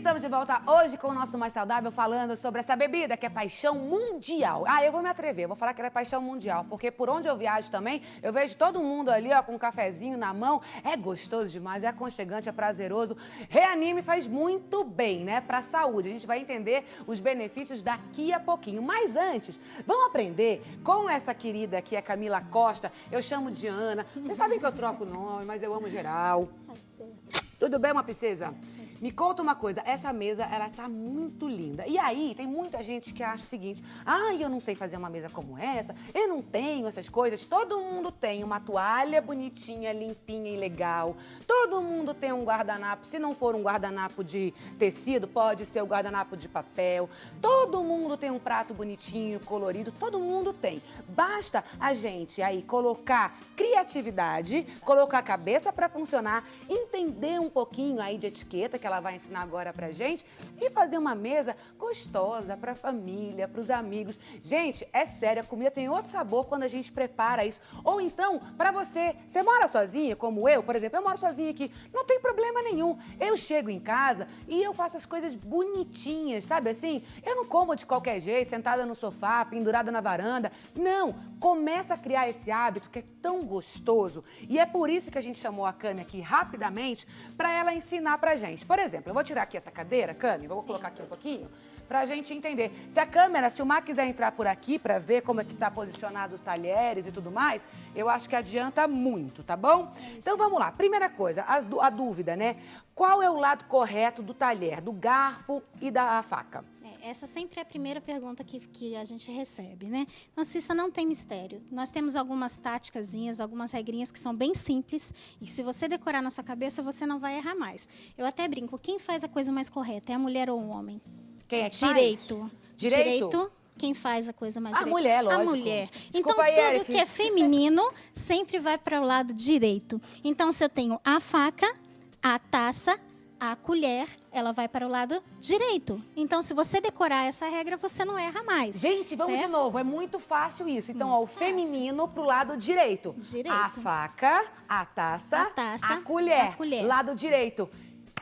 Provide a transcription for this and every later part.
estamos de volta hoje com o nosso Mais Saudável, falando sobre essa bebida que é paixão mundial. Eu vou me atrever, vou falar que ela é paixão mundial, porque por onde eu viajo também, eu vejo todo mundo ali, ó, com um cafezinho na mão. É gostoso demais, é aconchegante, é prazeroso. Reanime faz muito bem, né, pra saúde. A gente vai entender os benefícios daqui a pouquinho. Mas antes, vamos aprender com essa querida aqui, a Camila Costa. Eu chamo de Ana. Vocês sabem que eu troco o nome, mas eu amo geral. Tudo bem, uma princesa? Me conta uma coisa, essa mesa, ela tá muito linda. E aí, tem muita gente que acha o seguinte: eu não sei fazer uma mesa como essa, eu não tenho essas coisas. Todo mundo tem uma toalha bonitinha, limpinha e legal. Todo mundo tem um guardanapo. Se não for um guardanapo de tecido, pode ser o guardanapo de papel. Todo mundo tem um prato bonitinho, colorido. Todo mundo tem. Basta a gente aí colocar criatividade, colocar a cabeça para funcionar, entender um pouquinho aí de etiqueta, que ela vai ensinar agora pra gente, e fazer uma mesa gostosa pra família, pros amigos. Gente, é sério, a comida tem outro sabor quando a gente prepara isso. Ou então, pra você mora sozinha, como eu, por exemplo, eu moro sozinha aqui, não tem problema nenhum. Eu chego em casa e eu faço as coisas bonitinhas, sabe assim? Eu não como de qualquer jeito, sentada no sofá, pendurada na varanda. Não, começa a criar esse hábito que é tão gostoso. E é por isso que a gente chamou a Cami aqui rapidamente pra ela ensinar pra gente. Por exemplo, eu vou tirar aqui essa cadeira, Cami, vou colocar aqui um pouquinho, pra gente entender. Se a câmera, se o Mar quiser entrar por aqui pra ver como é que tá posicionado os talheres e tudo mais, eu acho que adianta muito, tá bom? Então vamos lá. Primeira coisa, a dúvida, né? Qual é o lado correto do talher, do garfo e da faca? Essa sempre é a primeira pergunta que a gente recebe, né? Então, Cissa, não tem mistério. Nós temos algumas táticazinhas, algumas regrinhas que são bem simples e que, se você decorar na sua cabeça, você não vai errar mais. Eu até brinco, quem faz a coisa mais correta? É a mulher ou o homem? Quem é que Direito. faz? Direito? Quem faz a coisa mais A direito? mulher, lógico. A mulher. Desculpa então, aí, tudo Eric. que é feminino sempre vai para o lado direito. Então, se eu tenho a faca, a taça, a colher, ela vai para o lado direito. Então, se você decorar essa regra, você não erra mais. Gente, vamos certo? de novo. É muito fácil isso. Então, ó, o feminino pro lado direito. Direito. A faca, a taça, a colher. Lado direito.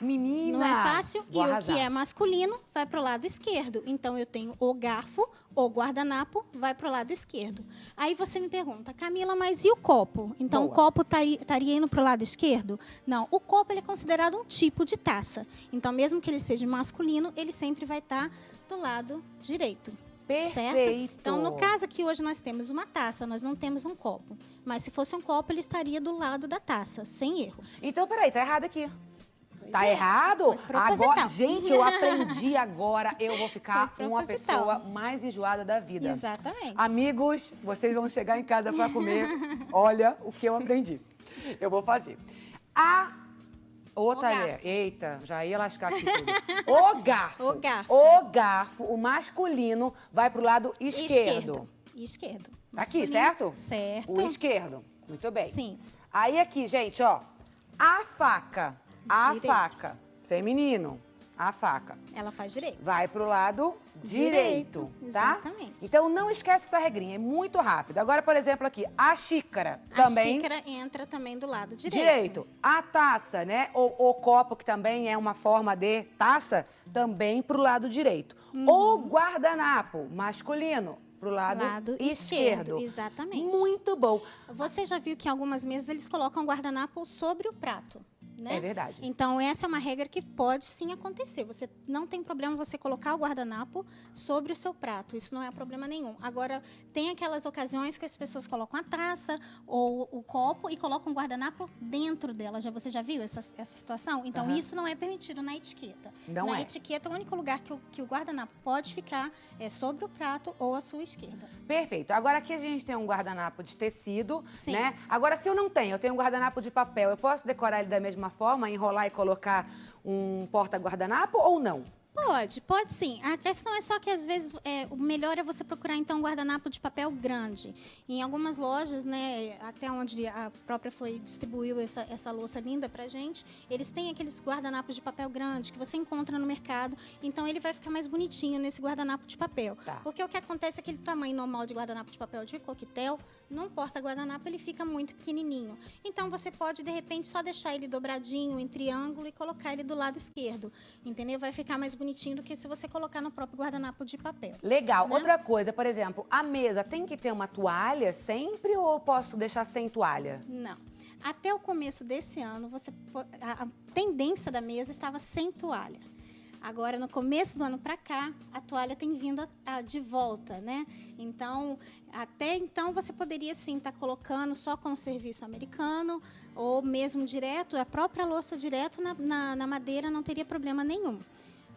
Menina! Não é fácil. Vou e arrasar. o que é masculino vai para o lado esquerdo. Então, eu tenho o garfo, o guardanapo, vai para o lado esquerdo. Aí você me pergunta, Camila, mas e o copo? Então, Boa. o copo estaria indo para o lado esquerdo? Não, o copo ele é considerado um tipo de taça. Então, mesmo que ele seja masculino, ele sempre vai estar do lado direito. Perfeito. Certo? Então, no caso aqui, hoje nós temos uma taça, nós não temos um copo. Mas se fosse um copo, ele estaria do lado da taça, sem erro. Então, peraí, tá errado aqui. Tá errado? Agora, gente, eu aprendi agora. Eu vou ficar uma pessoa mais enjoada da vida. Exatamente. Amigos, vocês vão chegar em casa para comer. Olha o que eu aprendi. Eu vou fazer. O talher. Eita, já ia lascar aqui tudo. O garfo. O garfo. O garfo, o masculino, vai pro lado esquerdo. Esquerdo. Aqui, certo? Certo. O esquerdo. Muito bem. Sim. Aí aqui, gente, ó. A faca. A Direito. faca. Feminino. A faca. Ela faz direito. Vai pro lado direito, tá? Exatamente. Então não esquece essa regrinha, é muito rápido. Agora, por exemplo, aqui, a xícara também. A xícara entra também do lado direito. Direito. A taça, né? O copo, que também é uma forma de taça, também pro lado direito. O guardanapo masculino pro lado esquerdo. Exatamente. Muito bom. Você já viu que em algumas mesas eles colocam guardanapo sobre o prato, né? É verdade. Então, essa é uma regra que pode sim acontecer. Você não tem problema você colocar o guardanapo sobre o seu prato. Isso não é problema nenhum. Agora, tem aquelas ocasiões que as pessoas colocam a taça ou o copo e colocam o guardanapo dentro dela. Você já viu essa situação? Então, isso não é permitido na etiqueta. Na etiqueta, o único lugar que o guardanapo pode ficar é sobre o prato ou à sua esquerda. Perfeito. Agora, aqui a gente tem um guardanapo de tecido, Sim. né? Agora, se eu não tenho, eu tenho um guardanapo de papel, eu posso decorar ele da mesma forma, enrolar e colocar um porta-guardanapo ou não? Pode sim. A questão é só que às vezes o melhor é você procurar então um guardanapo de papel grande. Em algumas lojas, né, até onde a própria distribuiu essa louça linda pra gente, eles têm aqueles guardanapos de papel grande que você encontra no mercado, então ele vai ficar mais bonitinho nesse guardanapo de papel. Tá. Porque o que acontece é que aquele tamanho normal de guardanapo de papel de coquetel, num porta-guardanapo ele fica muito pequenininho. Então você pode de repente só deixar ele dobradinho em triângulo e colocar ele do lado esquerdo, entendeu? Vai ficar mais bonitinho do que se você colocar no próprio guardanapo de papel. Legal. Né? Outra coisa, por exemplo, a mesa tem que ter uma toalha sempre ou eu posso deixar sem toalha? Não. Até o começo desse ano, a tendência da mesa estava sem toalha. Agora, no começo do ano para cá, a toalha tem vindo de volta, né? Então, até então, você poderia sim estar colocando só com o serviço americano ou mesmo direto, a própria louça direto na madeira, não teria problema nenhum.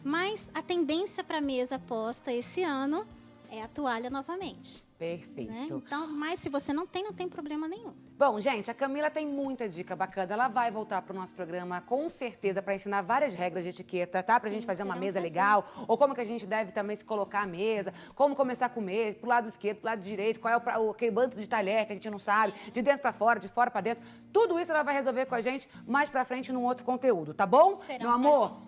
Mas a tendência para a mesa posta esse ano é a toalha novamente. Perfeito. Né? Então, mas se você não tem problema nenhum. Bom, gente, a Camila tem muita dica bacana. Ela vai voltar para o nosso programa, com certeza, para ensinar várias regras de etiqueta, tá? Pra gente fazer uma mesa legal. Ou como que a gente deve também se colocar à mesa. Como começar a comer, pro lado esquerdo, pro lado direito. Qual é aquele bando de talher que a gente não sabe. De dentro para fora, de fora para dentro. Tudo isso ela vai resolver com a gente mais pra frente num outro conteúdo, tá bom? Será Meu amor?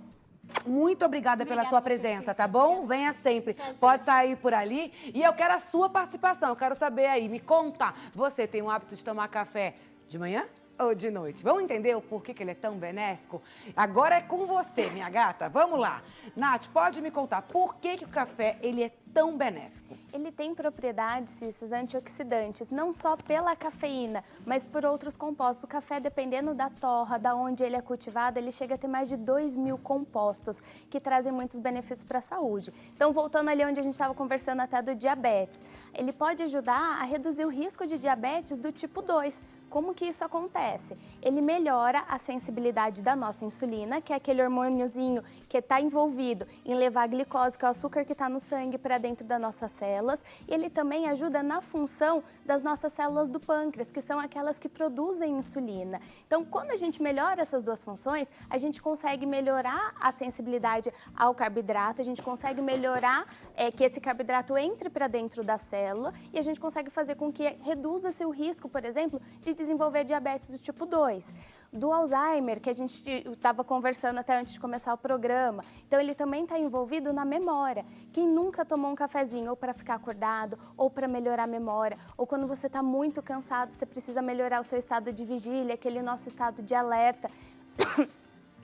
Muito obrigada pela sua presença, tá bom? Venha sempre. Pode sair por ali. E eu quero a sua participação. Eu quero saber aí, me conta. Você tem o hábito de tomar café de manhã ou de noite? Vamos entender o porquê que ele é tão benéfico? Agora é com você, minha gata. Vamos lá. Nath, pode me contar por que o café ele é tão benéfico? Ele tem propriedades, Cícias, antioxidantes, não só pela cafeína, mas por outros compostos. O café, dependendo da torra, da onde ele é cultivado, ele chega a ter mais de 2.000 compostos, que trazem muitos benefícios para a saúde. Então, voltando ali onde a gente estava conversando até do diabetes, ele pode ajudar a reduzir o risco de diabetes do tipo 2. Como que isso acontece? Ele melhora a sensibilidade da nossa insulina, que é aquele hormôniozinho que está envolvido em levar a glicose, que é o açúcar que está no sangue, para dentro das nossas células. E ele também ajuda na função das nossas células do pâncreas, que são aquelas que produzem insulina. Então, quando a gente melhora essas duas funções, a gente consegue melhorar a sensibilidade ao carboidrato, a gente consegue melhorar que esse carboidrato entre para dentro da célula e a gente consegue fazer com que reduza-se o risco, por exemplo, de desenvolver diabetes do tipo 2. Do Alzheimer, que a gente estava conversando até antes de começar o programa. Então, ele também está envolvido na memória. Quem nunca tomou um cafezinho ou para ficar acordado, ou para melhorar a memória, ou quando você está muito cansado, você precisa melhorar o seu estado de vigília, aquele nosso estado de alerta.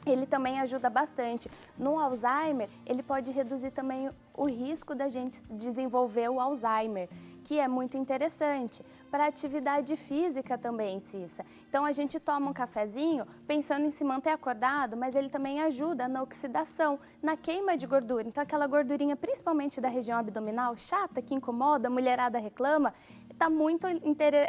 Ele também ajuda bastante. No Alzheimer, ele pode reduzir também o risco da gente desenvolver o Alzheimer, que é muito interessante. Para atividade física também, Cissa. Então, a gente toma um cafezinho pensando em se manter acordado, mas ele também ajuda na oxidação, na queima de gordura. Então, aquela gordurinha, principalmente da região abdominal, chata, que incomoda, a mulherada reclama, é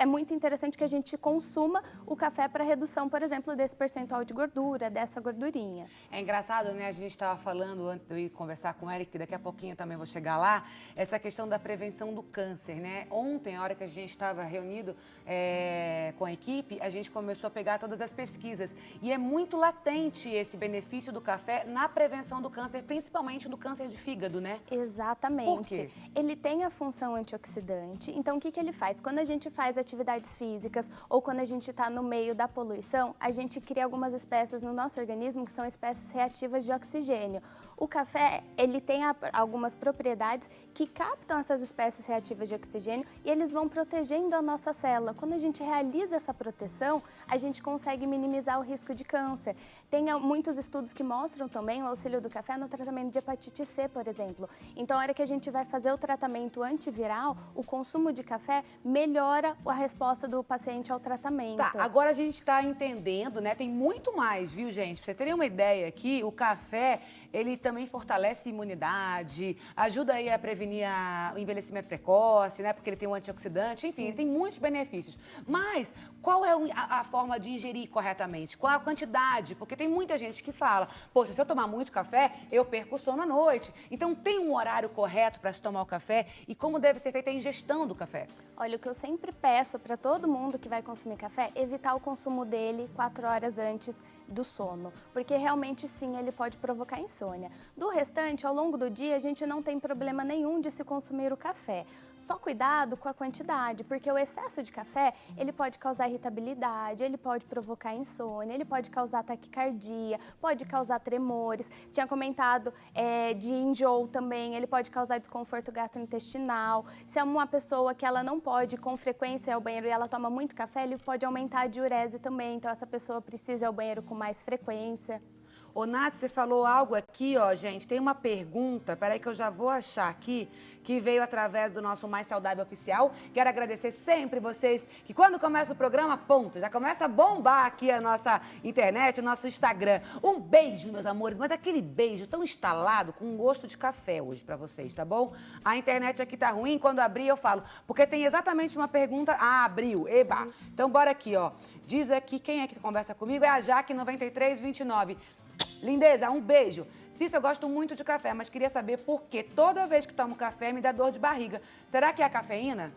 muito interessante que a gente consuma o café para redução, por exemplo, desse percentual de gordura, dessa gordurinha. É engraçado, né? A gente estava falando antes de eu ir conversar com o Eric, que daqui a pouquinho eu também vou chegar lá, essa questão da prevenção do câncer, né? Ontem, a hora que a gente estava reunido com a equipe, a gente começou a pegar todas as pesquisas. E é muito latente esse benefício do café na prevenção do câncer, principalmente do câncer de fígado, né? Exatamente. Por quê? Ele tem a função antioxidante. Então, o que ele faz? Quando a gente faz atividades físicas ou quando a gente está no meio da poluição, a gente cria algumas espécies no nosso organismo que são espécies reativas de oxigênio. O café, ele tem algumas propriedades que captam essas espécies reativas de oxigênio e eles vão protegendo a nossa célula. Quando a gente realiza essa proteção, a gente consegue minimizar o risco de câncer. Tem muitos estudos que mostram também o auxílio do café no tratamento de hepatite C, por exemplo. Então, a hora que a gente vai fazer o tratamento antiviral, o consumo de café melhora a resposta do paciente ao tratamento. Tá, agora a gente está entendendo, né? Tem muito mais, viu, gente? Pra vocês terem uma ideia aqui, o café, ele também fortalece a imunidade, ajuda aí a prevenir o envelhecimento precoce, né? Porque ele tem um antioxidante, enfim, ele tem muitos benefícios. Mas qual é a forma de ingerir corretamente? Qual a quantidade? Porque tem muita gente que fala, poxa, se eu tomar muito café, eu perco o sono à noite. Então, tem um horário correto para se tomar o café e como deve ser feita a ingestão do café? Olha, o que eu sempre peço para todo mundo que vai consumir café, evitar o consumo dele 4 horas antes do sono, porque realmente sim, ele pode provocar insônia. Do restante, ao longo do dia, a gente não tem problema nenhum de se consumir o café. Só cuidado com a quantidade, porque o excesso de café, ele pode causar irritabilidade, ele pode provocar insônia, ele pode causar taquicardia, pode causar tremores. Tinha comentado de enjoo também, ele pode causar desconforto gastrointestinal. Se é uma pessoa que ela não pode com frequência ir ao banheiro e ela toma muito café, ele pode aumentar a diurese também, então essa pessoa precisa ir ao banheiro com mais frequência. Ô, Nath, você falou algo aqui, ó, gente. Tem uma pergunta, peraí que eu já vou achar aqui, que veio através do nosso Mais Saudável Oficial. Quero agradecer sempre vocês, que quando começa o programa, ponto, já começa a bombar aqui a nossa internet, o nosso Instagram. Um beijo, meus amores, mas aquele beijo tão instalado, com gosto de café hoje pra vocês, tá bom? A internet aqui tá ruim, quando abrir eu falo, porque tem exatamente uma pergunta. Ah, abriu, eba. Então bora aqui, ó. Diz aqui, quem é que conversa comigo? É a Jaque 9329. Lindeza, um beijo. Cícero, eu gosto muito de café, mas queria saber por que toda vez que tomo café me dá dor de barriga. Será que é a cafeína?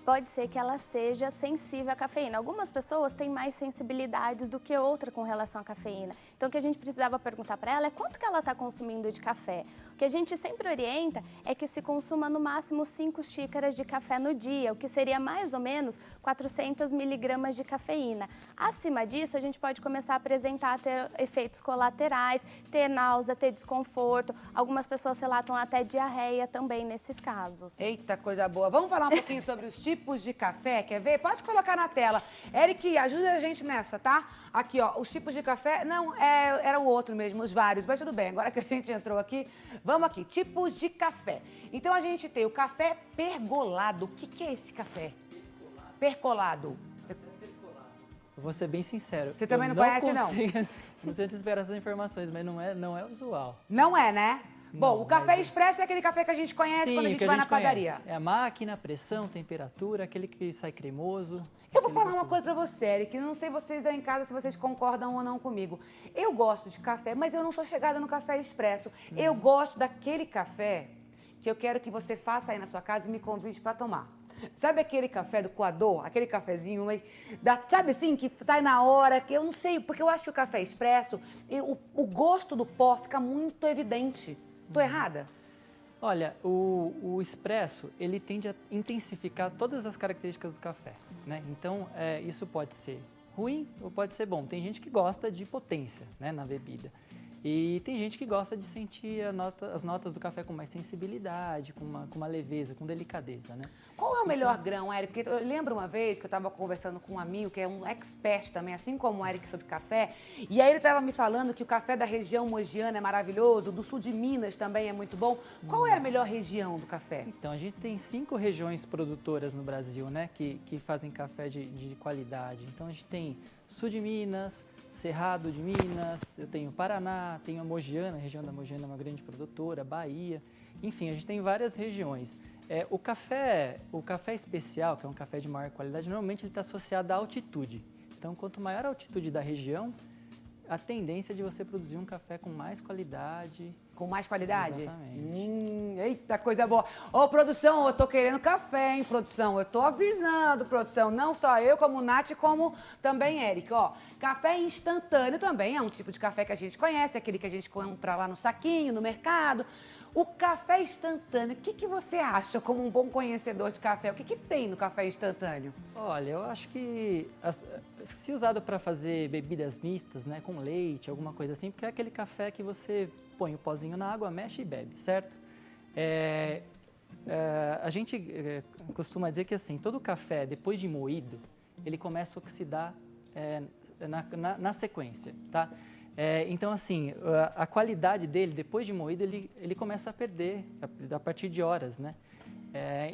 Pode ser que ela seja sensível à cafeína. Algumas pessoas têm mais sensibilidades do que outra com relação à cafeína. Então, o que a gente precisava perguntar para ela é quanto que ela está consumindo de café. O que a gente sempre orienta é que se consuma no máximo 5 xícaras de café no dia, o que seria mais ou menos 400 miligramas de cafeína. Acima disso, a gente pode começar a apresentar, ter efeitos colaterais, ter náusea, ter desconforto. Algumas pessoas relatam até diarreia também nesses casos. Eita, coisa boa. Vamos falar um pouquinho sobre os tipos de café, quer ver? Pode colocar na tela. Eric, ajuda a gente nessa, tá? Aqui, ó, os tipos de café, não, era o outro mesmo, os vários, mas tudo bem. Agora que a gente entrou aqui, vamos aqui, tipos de café. Então, a gente tem o café pergolado. O que é esse café? Percolado. Eu vou ser bem sincero. Você também não conhece, não? Não sei te esperar essas informações, mas não é usual. Não é, né? Bom, Não, o café expresso é aquele café que a gente conhece. Sim, quando a gente vai na padaria. É a máquina, pressão, temperatura, aquele que sai cremoso. Eu vou falar uma coisa pra você, Eric, não sei vocês aí em casa se vocês concordam ou não comigo. Eu gosto de café, mas eu não sou chegada no café expresso. Eu gosto daquele café que eu quero que você faça aí na sua casa e me convide pra tomar. Sabe aquele café do coador? Aquele cafezinho, mas sabe assim, que sai na hora, que eu não sei, porque eu acho que o café expresso, o gosto do pó fica muito evidente. Tô errada? Olha, o expresso, ele tende a intensificar todas as características do café, né? Então, isso pode ser ruim ou pode ser bom. Tem gente que gosta de potência, né, na bebida. E tem gente que gosta de sentir as notas do café com mais sensibilidade, com uma leveza, com delicadeza, né? Qual é o melhor grão, Eric? Porque eu lembro uma vez que eu estava conversando com um amigo que é um expert também, assim como o Eric, sobre café. E aí ele estava me falando que o café da região mogiana é maravilhoso, do sul de Minas também é muito bom. Qual é a melhor região do café? Então, a gente tem 5 regiões produtoras no Brasil, né? Que fazem café de qualidade. Então, a gente tem sul de Minas, Cerrado de Minas, eu tenho Paraná, tenho a Mogiana, a região da Mogiana é uma grande produtora, Bahia, enfim, a gente tem várias regiões. O café especial, que é um café de maior qualidade, normalmente ele está associado à altitude. Então, quanto maior a altitude da região, a tendência de você produzir um café com mais qualidade. Com mais qualidade? Exatamente. Eita, coisa boa. Ô, produção, eu tô querendo café, hein, produção? Eu tô avisando, produção. Não só eu, como Nath, como também Eric. Ó, café instantâneo também é um tipo de café que a gente conhece, aquele que a gente compra lá no saquinho, no mercado. O café instantâneo, o que você acha como um bom conhecedor de café? O que tem no café instantâneo? Olha, eu acho que se usado para fazer bebidas mistas, né, com leite, alguma coisa assim, porque é aquele café que você põe o pozinho na água, mexe e bebe, certo? A gente costuma dizer que assim, todo café, depois de moído, ele começa a oxidar na sequência, tá? Então, assim, a qualidade dele, depois de moído, ele começa a perder a partir de horas, né?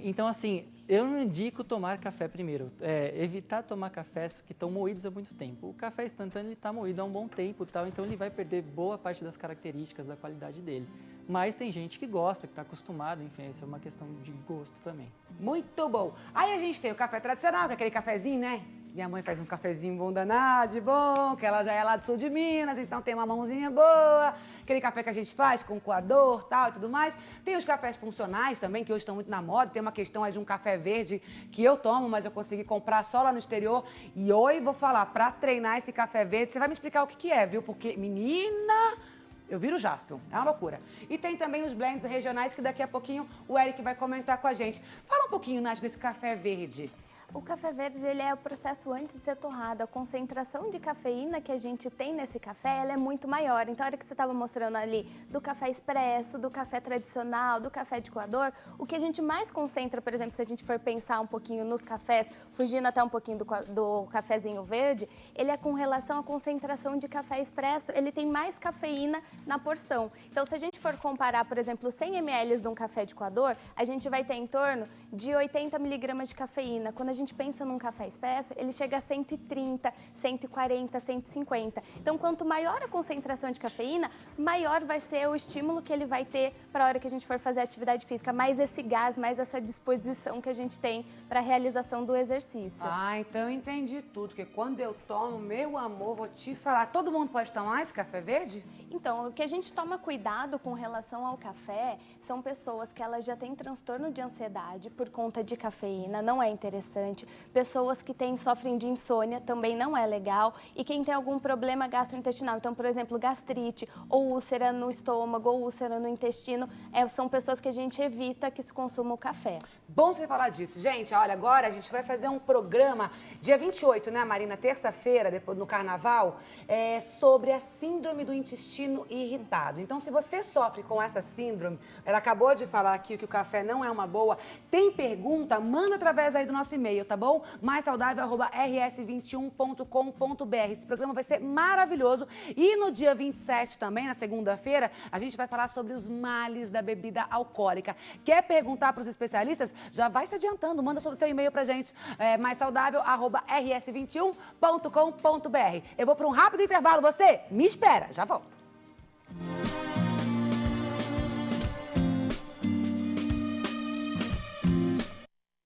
Então, assim, eu não indico tomar café primeiro. Evitar tomar cafés que estão moídos há muito tempo. O café instantâneo está moído há um bom tempo, tal, então ele vai perder boa parte das características da qualidade dele. Mas tem gente que gosta, que está acostumado, enfim, isso é uma questão de gosto também. Muito bom. Aí a gente tem o café tradicional, que é aquele cafezinho, né? Minha mãe faz um cafezinho bom danado, de bom, que ela já é lá do sul de Minas, então tem uma mãozinha boa. Aquele café que a gente faz com coador, tal e tudo mais. Tem os cafés funcionais também, que hoje estão muito na moda. Tem uma questão aí de um café verde que eu tomo, mas eu consegui comprar só lá no exterior. E hoje vou falar, pra treinar esse café verde, você vai me explicar o que é, viu? Porque, menina... Eu viro Jaspion, é uma loucura. E tem também os blends regionais que daqui a pouquinho o Eric vai comentar com a gente. Fala um pouquinho, Nath, desse café verde. O café verde, ele é o processo antes de ser torrado. A concentração de cafeína que a gente tem nesse café, ela é muito maior. Então, a hora que você estava mostrando ali do café expresso, do café tradicional, do café de coador, o que a gente mais concentra, por exemplo, se a gente for pensar um pouquinho nos cafés, fugindo até um pouquinho do cafezinho verde, ele é com relação à concentração de café expresso, ele tem mais cafeína na porção. Então, se a gente for comparar, por exemplo, 100 ml de um café de coador, a gente vai ter em torno de 80 miligramas de cafeína. Quando a gente pensa num café expresso, ele chega a 130, 140, 150. Então, quanto maior a concentração de cafeína, maior vai ser o estímulo que ele vai ter para a hora que a gente for fazer atividade física. Mais esse gás, mais essa disposição que a gente tem para a realização do exercício. Ah, então eu entendi tudo, porque quando eu tomo, meu amor, vou te falar, todo mundo pode tomar esse café verde? Então, o que a gente toma cuidado com relação ao café são pessoas que elas já têm transtorno de ansiedade por conta de cafeína, não é interessante. Pessoas que sofrem de insônia, também não é legal. E quem tem algum problema gastrointestinal, então, por exemplo, gastrite, ou úlcera no estômago, ou úlcera no intestino, são pessoas que a gente evita que se consuma o café. Bom você falar disso. Gente, olha, agora a gente vai fazer um programa, dia 28, né, Marina? Terça-feira, depois no Carnaval, sobre a síndrome do intestino irritado. Então, se você sofre com essa síndrome, ela acabou de falar aqui que o café não é uma boa, tem pergunta, manda através aí do nosso e-mail, tá bom? maissaudável@rs21.com.br. Esse programa vai ser maravilhoso. E no dia 27 também, na segunda-feira, a gente vai falar sobre os males da bebida alcoólica. Quer perguntar para os especialistas? Já vai se adiantando, manda sobre o seu e-mail pra gente, maissaudável@rs21.com.br. Eu vou para um rápido intervalo, você me espera, já volto.